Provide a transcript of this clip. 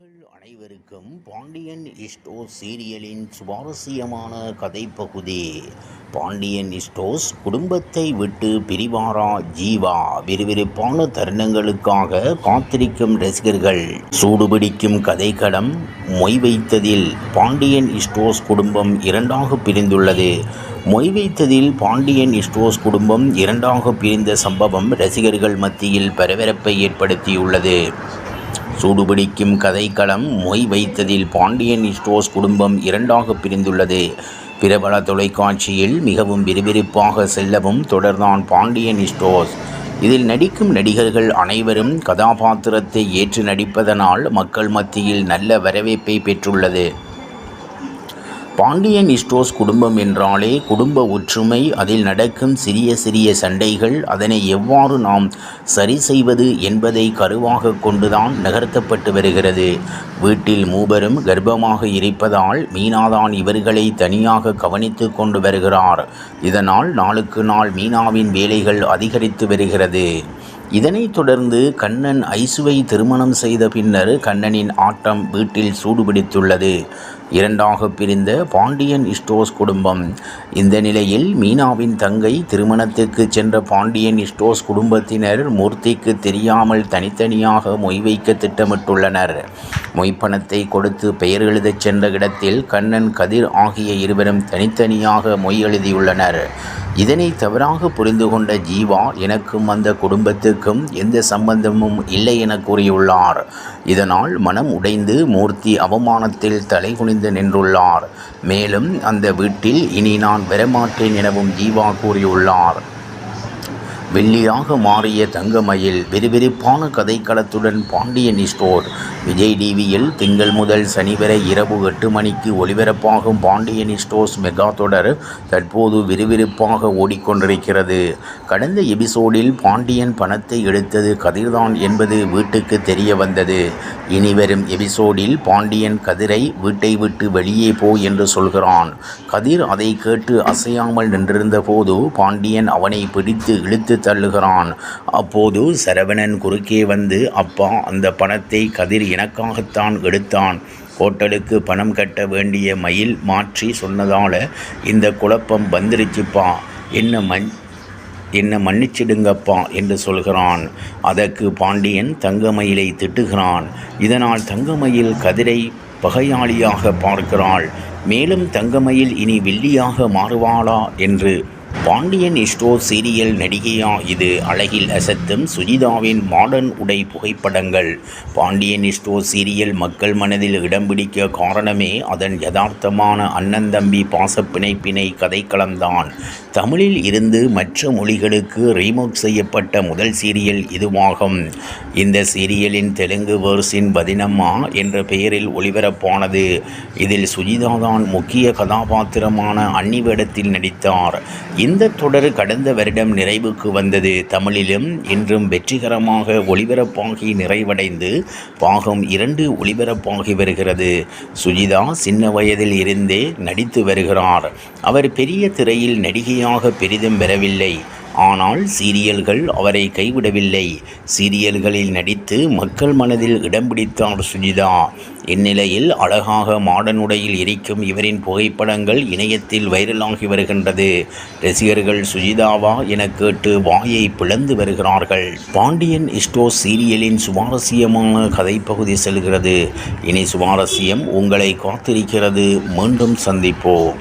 நேயர்கள் அனைவருக்கும் பாண்டியன் ஸ்டோர்ஸ் சீரியலின் சுவாரஸ்யமான கதைப்பகுதி. பாண்டியன் ஸ்டோர்ஸ் குடும்பத்தை விட்டு பிரிவாரா ஜீவா? விறுவிறுப்பான தருணங்களுக்காக காத்திருக்கும் ரசிகர்கள். சூடுபிடிக்கும் கதைக்களம் மொய் வைத்ததில் பாண்டியன் ஸ்டோர்ஸ் குடும்பம் இரண்டாக பிரிந்துள்ளது. மொய் வைத்ததில் பாண்டியன் ஸ்டோர்ஸ் குடும்பம் இரண்டாக பிரிந்த சம்பவம் ரசிகர்கள் மத்தியில் பரபரப்பை ஏற்படுத்தியுள்ளது. சூடுபிடிக்கும் கதைக்களம் மொய் வைத்ததில் பாண்டியன் ஸ்டோர்ஸ் குடும்பம் இரண்டாக பிரிந்துள்ளது. பிரபல தொலைக்காட்சியில் மிகவும் விறுவிறுப்பாக செல்லவும் தொடர்தான் பாண்டியன் ஸ்டோர்ஸ். இதில் நடிக்கும் நடிகர்கள் அனைவரும் கதாபாத்திரத்தை ஏற்று நடிப்பதனால் மக்கள் மத்தியில் நல்ல வரவேற்பை பெற்றுள்ளது. பாண்டியன் ஸ்டோர்ஸ் குடும்பம் என்றாலே குடும்ப ஒற்றுமை, அதில் நடக்கும் சிறிய சிறிய சண்டைகள், அதனை எவ்வாறு நாம் சரி செய்வது என்பதை கருவாக கொண்டுதான் நகர்த்தப்பட்டு வருகிறது. வீட்டில் மூவரும் கர்ப்பமாக இருப்பதால் மீனாதான் இவர்களை தனியாக கவனித்து கொண்டு வருகிறார். இதனால் நாளுக்கு நாள் மீனாவின் வேலைகள் அதிகரித்து வருகிறது. இதனைத் தொடர்ந்து கண்ணன் ஐசுவை திருமணம் செய்த பின்னர் கண்ணனின் ஆட்டம் வீட்டில் சூடுபிடித்துள்ளது. இரண்டாக பிரிந்த பாண்டியன் ஸ்டோர்ஸ் குடும்பம். இந்த நிலையில் மீனாவின் தங்கை திருமணத்துக்கு சென்ற பாண்டியன் ஸ்டோர்ஸ் குடும்பத்தினர் மூர்த்திக்கு தெரியாமல் தனித்தனியாக மொய் வைக்க திட்டமிட்டுள்ளனர். மொய்ப்பணத்தை கொடுத்து பெயர் எழுதச் சென்ற இடத்தில் கண்ணன், கதிர் ஆகிய இருவரும் தனித்தனியாக மொய் எழுதியுள்ளனர். இதனை தவறாக புரிந்து கொண்ட ஜீவா, எனக்கும் அந்த குடும்பத்துக்கும் எந்த சம்பந்தமும் இல்லை என கூறியுள்ளார். இதனால் மனம் உடைந்து மூர்த்தி அவமானத்தில் தலைகுனிந்து நின்றுள்ளார். மேலும் அந்த வீட்டில் இனி நான் வரமாட்டேன் எனவும் ஜீவா கூறியுள்ளார். வெள்ளியாக மாறிய தங்கமயில். விறுவிறுப்பான கதைக்களத்துடன் பாண்டியன் ஸ்டோர். விஜய் டிவியில் திங்கள் முதல் சனி வரை இரவு 8 மணிக்கு ஒளிபரப்பாகும் பாண்டியன் ஸ்டோர்ஸ் மெகா தொடர் தற்போது விறுவிறுப்பாக ஓடிக்கொண்டிருக்கிறது. கடந்த எபிசோடில் பாண்டியன் பணத்தை எடுத்தது கதிர்தான் என்பது வீட்டுக்கு தெரிய வந்தது. இனி வரும் எபிசோடில் பாண்டியன் கதிரை வீட்டை விட்டு வெளியே போ என்று சொல்கிறான். கதிர் அதை கேட்டு அசையாமல் நின்றிருந்த போது பாண்டியன் அவனை பிடித்து இழுத்து தள்ளுகிறான். அப்போது சரவணன் குறுக்கே வந்து, அப்பா, அந்த பணத்தை கதிர் எனக்காகத்தான் எடுத்தான். ஹோட்டலுக்கு பணம் கட்ட வேண்டிய மயில் மாற்றி சொன்னதால இந்த குழப்பம் வந்துருச்சுப்பா, என்ன மன்னிச்சிடுங்கப்பா என்று சொல்கிறான். அதற்கு பாண்டியன் தங்கமயிலை திட்டுகிறான். இதனால் தங்கமயில் கதிரை பகையாளியாக பார்க்கிறாள். மேலும் தங்கமயில் இனி வெள்ளியாக மாறுவாளா என்று. பாண்டியன் ஸ்டோர் சீரியல் நடிகையா இது? அழகில் அசத்தும் சுஜிதாவின் மாடர்ன் உடை புகைப்படங்கள். பாண்டியன் ஸ்டோர் சீரியல் மக்கள் மனதில் இடம் பிடிக்க காரணமே அதன் யதார்த்தமான அண்ணன் தம்பி பாசப்பிணைப்பினை கதைக்களம்தான். தமிழில் இருந்து மற்ற மொழிகளுக்கு ரீமேக் செய்யப்பட்ட முதல் சீரியல் இதுவாகும். இந்த சீரியலின் தெலுங்கு வேர்ஷன் பதினம்மா என்ற பெயரில் ஒளிபரப்பானது. இதில் சுஜிதாதான் முக்கிய கதாபாத்திரமான அன்னி வேடத்தில் நடித்தார். இந்த தொடர் கடந்த வருடம் நிறைவுக்கு வந்தது. தமிழிலும் இன்றும் வெற்றிகரமாக ஒளிபரப்பாகி நிறைவடைந்து பாகம் 2 ஒளிபரப்பாகி வருகிறது. சுஜிதா சின்ன வயதில் இருந்தே நடித்து வருகிறார். அவர் பெரிய திரையில் நடிகையாக பெரிதும் பெறவில்லை. ஆனால் சீரியல்கள் அவரை கைவிடவில்லை. சீரியல்களில் நடித்து மக்கள் மனதில் இடம் பிடித்தார் சுஜிதா. இந்நிலையில் அழகாக மாடர்ன் உடையில் இருக்கும் இவரின் புகைப்படங்கள் இணையத்தில் வைரலாகி வருகின்றது. ரசிகர்கள் சுஜிதாவா என கேட்டு வாயை பிளந்து வருகிறார்கள். பாண்டியன் ஸ்டோர்ஸ் சீரியலின் சுவாரஸ்யமான கதைப்பகுதி செல்கிறது. இனி சுவாரஸ்யம் உங்களை காத்திருக்கிறது. மீண்டும் சந்திப்போம்.